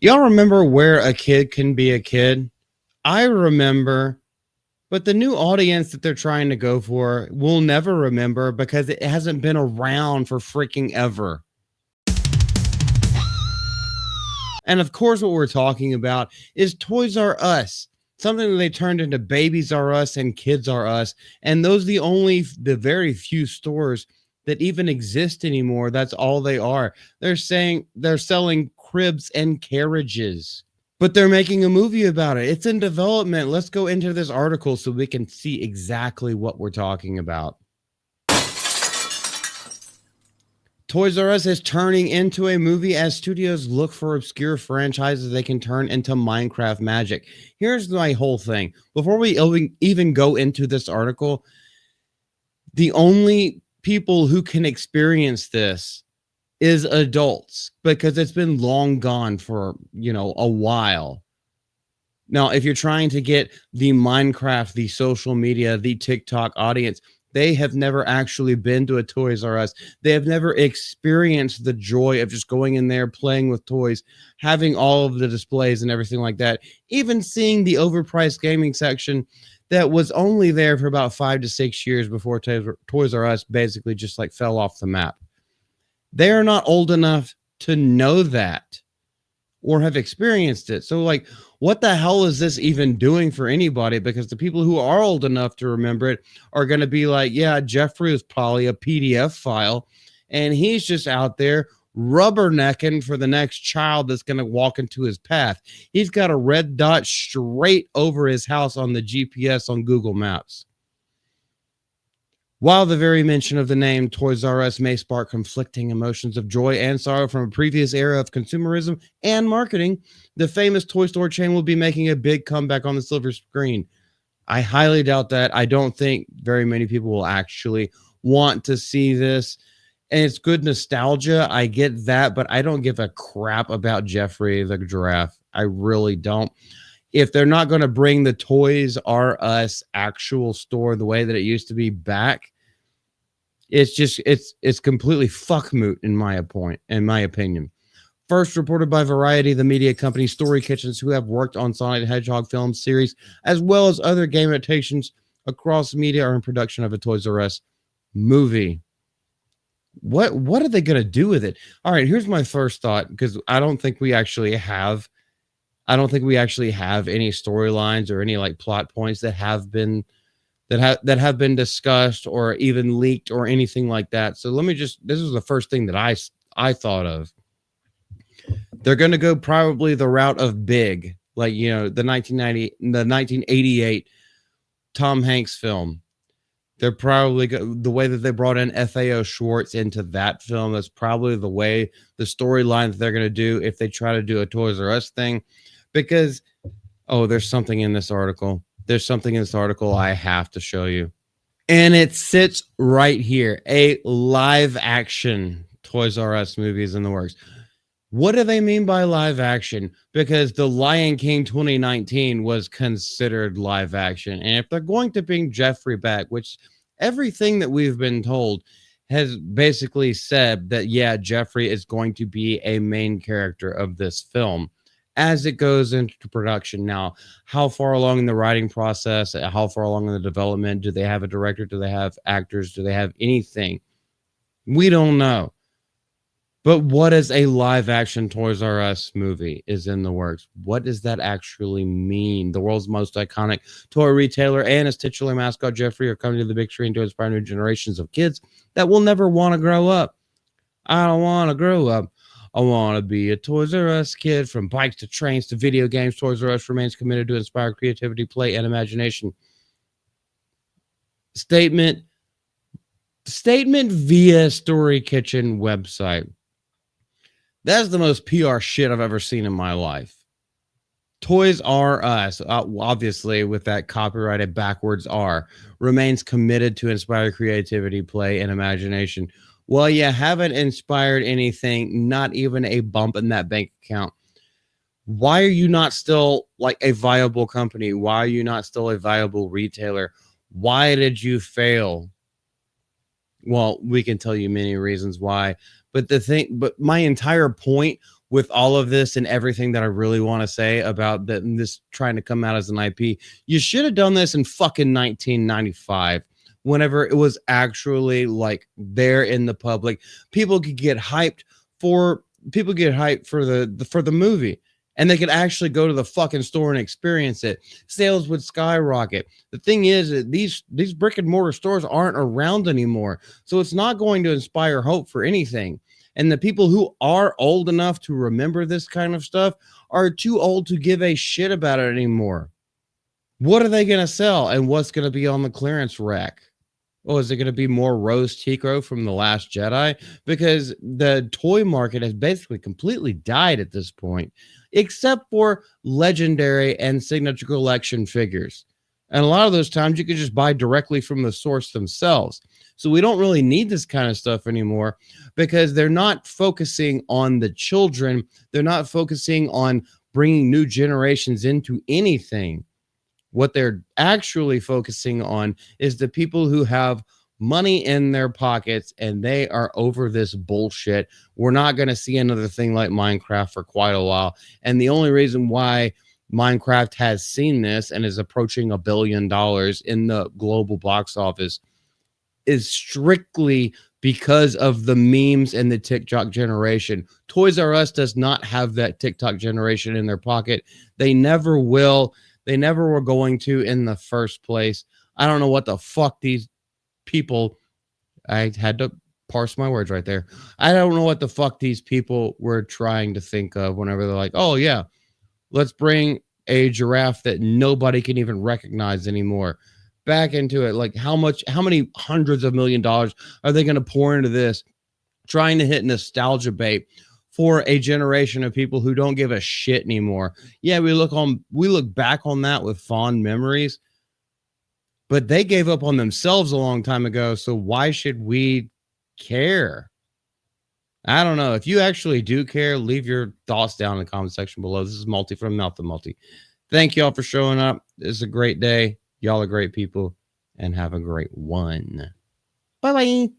Y'all remember where a kid can be a kid? I remember, but the new audience that they're trying to go for will never remember because it hasn't been around for freaking ever. And of course, what we're talking about is Toys R Us, something that they turned into Babies R Us and Kids R Us. And those are the very few stores that even exist anymore. That's all they are. They're saying they're selling cribs and carriages, but they're making a movie about it. It's in development. Let's go into this article so we can see exactly what we're talking about. Toys R Us is turning into a movie as studios look for obscure franchises they can turn into Minecraft magic. Here's my whole thing. Before we even go into this article, the only people who can experience this is adults because it's been long gone for, a while. Now, if you're trying to get the Minecraft, the social media, the TikTok audience, they have never actually been to a Toys R Us. They have never experienced the joy of just going in there, playing with toys, having all of the displays and everything like that. Even seeing the overpriced gaming section that was only there for about 5 to 6 years before Toys R Us basically just like fell off the map. They are not old enough to know that or have experienced it. So, like, what the hell is this even doing for anybody? Because the people who are old enough to remember it are going to be like, yeah, Jeffrey is probably a PDF file, and he's just out there rubbernecking for the next child that's going to walk into his path. He's got a red dot straight over his house on the GPS on Google Maps. While the very mention of the name Toys R Us may spark conflicting emotions of joy and sorrow from a previous era of consumerism and marketing, the famous toy store chain will be making a big comeback on the silver screen. I highly doubt that. I don't think very many people will actually want to see this. And it's good nostalgia. I get that, but I don't give a crap about Jeffrey the giraffe. I really don't. If they're not going to bring the Toys R Us actual store the way that it used to be back, it's completely fuck moot in my opinion. First reported by Variety, the media company Story Kitchens, who have worked on Sonic the Hedgehog film series as well as other game adaptations across media, are in production of a Toys R Us movie. What are they going to do with it? All right, here's my first thought, because I don't think we actually have any storylines or any like plot points that have been discussed or even leaked or anything like that. So this is the first thing that I thought of. They're going to go probably the route of Big, like, the 1988 Tom Hanks film. They're probably the way that they brought in FAO Schwartz into that film. That's probably the storyline that they're going to do if they try to do a Toys R Us thing. Because, there's something in this article. I have to show you. And it sits right here. A live action Toys R Us movie is in the works. What do they mean by live action? Because The Lion King 2019 was considered live action. And if they're going to bring Jeffrey back, which everything that we've been told has basically said that, yeah, Jeffrey is going to be a main character of this film as it goes into production. Now, how far along in the writing process, how far along in the development, do they have a director? Do they have actors? Do they have anything? We don't know. But what is a live action Toys R Us movie is in the works? What does that actually mean? The world's most iconic toy retailer and its titular mascot, Jeffrey, are coming to the big screen to inspire new generations of kids that will never want to grow up. I don't want to grow up. I want to be a Toys R Us kid. From bikes to trains to video games, Toys R Us remains committed to inspire creativity, play, and imagination. Statement via Story Kitchen website. That's the most PR shit I've ever seen in my life. Toys R Us, obviously with that copyrighted backwards R, remains committed to inspire creativity, play, and imagination. Well, you haven't inspired anything, not even a bump in that bank account. Why are you not still like a viable company? Why are you not still a viable retailer? Why did you fail? Well, we can tell you many reasons why. But my entire point with all of this and everything that I really want to say about this trying to come out as an IP, you should have done this in fucking 1995, whenever it was actually like there in the public. People could get hyped for for the movie, and they could actually go to the fucking store and experience it. Sales would skyrocket. The thing is that these brick and mortar stores aren't around anymore, so it's not going to inspire hope for anything. And the people who are old enough to remember this kind of stuff are too old to give a shit about it anymore. What are they going to sell, and what's going to be on the clearance rack? Oh, is it going to be more Rose Tico from The Last Jedi? Because the toy market has basically completely died at this point, except for legendary and signature collection figures. And a lot of those times you can just buy directly from the source themselves. So we don't really need this kind of stuff anymore, because they're not focusing on the children. They're not focusing on bringing new generations into anything. What they're actually focusing on is the people who have money in their pockets, and they are over this bullshit. We're not going to see another thing like Minecraft for quite a while. And the only reason why Minecraft has seen this and is approaching $1 billion in the global box office is strictly because of the memes and the TikTok generation. Toys R Us does not have that TikTok generation in their pocket. They never will. They never were going to in the first place. I don't know what the fuck these people, I had to parse my words right there. I don't know what the fuck these people were trying to think of whenever they're like, oh yeah, let's bring a giraffe that nobody can even recognize anymore back into it. Like, how many hundreds of $1,000,000 are they going to pour into this, trying to hit nostalgia bait for a generation of people who don't give a shit anymore? Yeah, we look back on that with fond memories, but they gave up on themselves a long time ago. So why should we care? I don't know. If you actually do care, leave your thoughts down in the comment section below. This is Multi from Mouth to Multi. Thank y'all for showing up. This is a great day. Y'all are great people, and have a great one. Bye bye.